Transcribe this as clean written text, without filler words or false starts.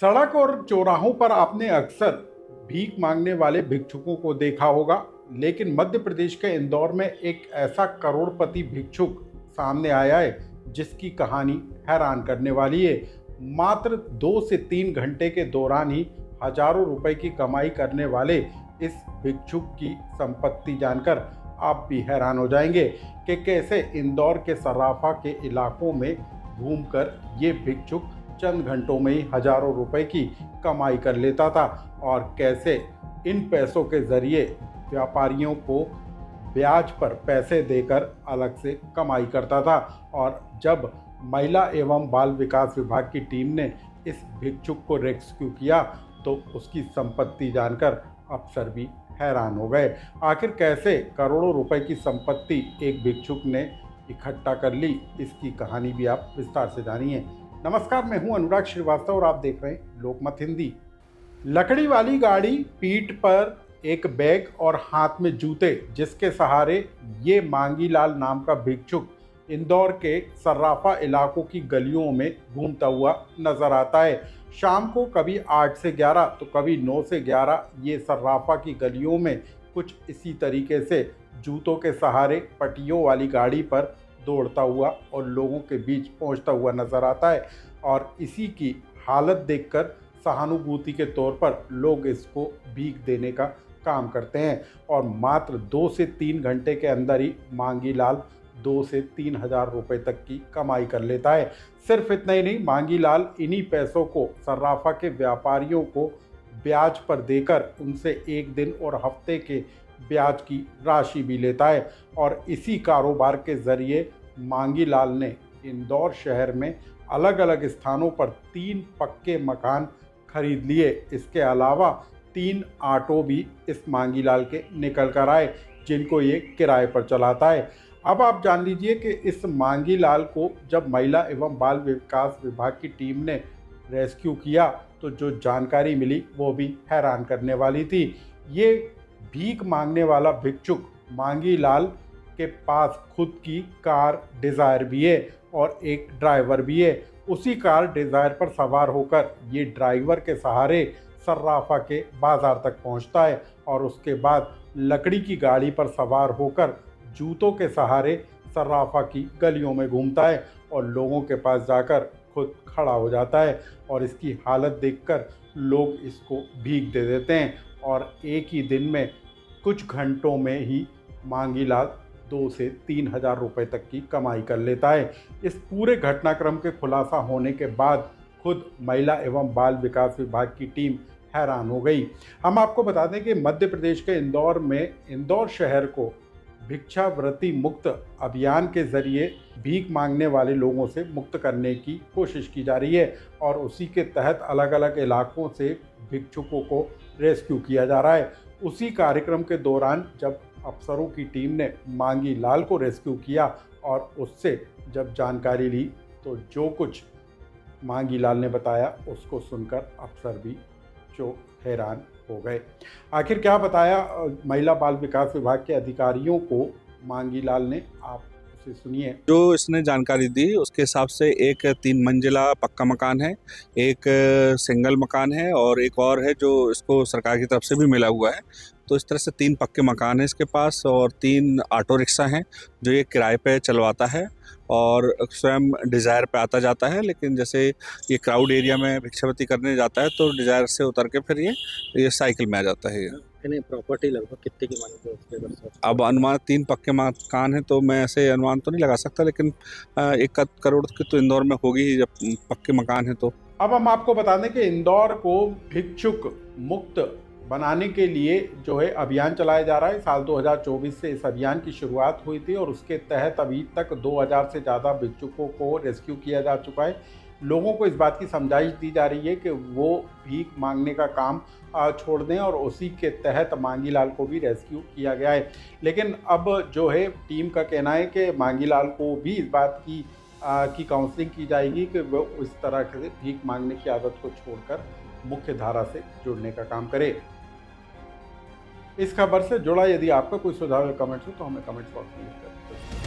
सड़क और चौराहों पर आपने अक्सर भीख मांगने वाले भिक्षुकों को देखा होगा। लेकिन मध्य प्रदेश के इंदौर में एक ऐसा करोड़पति भिक्षुक सामने आया है जिसकी कहानी हैरान करने वाली है। मात्र 2 से 3 घंटे के दौरान ही हजारों रुपए की कमाई करने वाले इस भिक्षुक की संपत्ति जानकर आप भी हैरान हो जाएंगे कि कैसे इंदौर के सर्राफा के इलाकों में घूमकर ये भिक्षुक चंद घंटों में ही हजारों रुपए की कमाई कर लेता था और कैसे इन पैसों के जरिए व्यापारियों को ब्याज पर पैसे देकर अलग से कमाई करता था। और जब महिला एवं बाल विकास विभाग की टीम ने इस भिक्षुक को रेस्क्यू किया तो उसकी संपत्ति जानकर अफसर भी हैरान हो गए। आखिर कैसे करोड़ों रुपए की संपत्ति एक भिक्षुक ने इकट्ठा कर ली, इसकी कहानी भी आप विस्तार से जानिए। नमस्कार, मैं हूं अनुराग श्रीवास्तव और आप देख रहे हैं लोकमत हिंदी। लकड़ी वाली गाड़ी, पीठ पर एक बैग और हाथ में जूते, जिसके सहारे ये मांगी लाल नाम का भिक्षुक इंदौर के सर्राफा इलाकों की गलियों में घूमता हुआ नजर आता है। शाम को कभी 8 से 11 तो कभी 9 से 11 ये सर्राफा की गलियों में कुछ इसी तरीके से जूतों के सहारे पटियों वाली गाड़ी पर दौड़ता हुआ और लोगों के बीच पहुंचता हुआ नजर आता है। और इसी की हालत देखकर सहानुभूति के तौर पर लोग इसको भीख देने का काम करते हैं और मात्र 2 से 3 घंटे के अंदर ही मांगी लाल 2 से 3 हजार रुपए तक की कमाई कर लेता है। सिर्फ इतना ही नहीं, मांगी लाल इन्हीं पैसों को सर्राफा के व्यापारियों को ब्याज पर देकर उनसे एक दिन और हफ्ते के ब्याज की राशि भी लेता है। और इसी कारोबार के जरिए मांगी लाल ने इंदौर शहर में अलग अलग स्थानों पर 3 पक्के मकान खरीद लिए। इसके अलावा 3 ऑटो भी इस मांगी लाल के निकल कर आए जिनको ये किराए पर चलाता है। अब आप जान लीजिए कि इस मांगी लाल को जब महिला एवं बाल विकास विभाग की टीम ने रेस्क्यू किया तो जो जानकारी मिली वो भी हैरान करने वाली थी। ये भीख मांगने वाला भिक्षुक मांगी लाल के पास खुद की कार डिज़ायर भी है और एक ड्राइवर भी है। उसी कार डिज़ायर पर सवार होकर ये ड्राइवर के सहारे सर्राफा के बाज़ार तक पहुंचता है और उसके बाद लकड़ी की गाड़ी पर सवार होकर जूतों के सहारे सर्राफा की गलियों में घूमता है और लोगों के पास जाकर खुद खड़ा हो जाता है। और इसकी हालत देखकर लोग इसको भीख दे देते हैं और एक ही दिन में कुछ घंटों में ही मांगी लाल 2 से 3 हजार रुपए तक की कमाई कर लेता है। इस पूरे घटनाक्रम के खुलासा होने के बाद खुद महिला एवं बाल विकास विभाग की टीम हैरान हो गई। हम आपको बता दें कि मध्य प्रदेश के इंदौर में इंदौर शहर को भिक्षावृत्ति मुक्त अभियान के जरिए भीख मांगने वाले लोगों से मुक्त करने की कोशिश की जा रही है और उसी के तहत अलग अलग इलाकों से भिक्षुकों को रेस्क्यू किया जा रहा है। उसी कार्यक्रम के दौरान जब अफसरों की टीम ने मांगी लाल को रेस्क्यू किया और उससे जब जानकारी ली तो जो कुछ मांगी लाल ने बताया उसको सुनकर अफसर भी जो हैरान हो गए। आखिर क्या बताया महिला बाल विकास विभाग के अधिकारियों को मांगी लाल ने, आप उसे सुनिए। जो इसने जानकारी दी उसके हिसाब से एक 3 मंजिला पक्का मकान है, एक सिंगल मकान है और एक और है जो इसको सरकार की तरफ से भी मिला हुआ है। तो इस तरह से 3 पक्के मकान हैं इसके पास और 3 ऑटो रिक्शा हैं जो ये किराए पे चलवाता है और स्वयं डिज़ायर पे आता जाता है। लेकिन जैसे ये क्राउड एरिया में भिक्षावृत्ति करने जाता है तो डिज़ायर से उतर के फिर ये साइकिल में आ जाता है। नहीं, प्रॉपर्टी लगभग कितने की मानी उसके घर से? अब अनुमान 3 पक्के मकान है तो मैं ऐसे अनुमान तो नहीं लगा सकता, लेकिन 1 करोड़ की तो इंदौर में होगी ही जब पक्के मकान है तो। अब हम आपको बता दें कि इंदौर को भिक्षुक मुक्त बनाने के लिए जो है अभियान चलाया जा रहा है। साल 2024 से इस अभियान की शुरुआत हुई थी और उसके तहत अभी तक 2000 से ज़्यादा भिक्षुकों को रेस्क्यू किया जा चुका है। लोगों को इस बात की समझाइश दी जा रही है कि वो भीख मांगने का काम छोड़ दें और उसी के तहत मांगी लाल को भी रेस्क्यू किया गया है। लेकिन अब जो है टीम का कहना है कि मांगी लाल को भी इस बात की काउंसलिंग की जाएगी कि वो इस तरह से भीख मांगने की आदत को छोड़कर मुख्य धारा से जुड़ने का काम करे। इस खबर से जुड़ा यदि आपका कोई सुझाव या कमेंट्स हो तो हमें कमेंट्स बॉक्स में लिख कर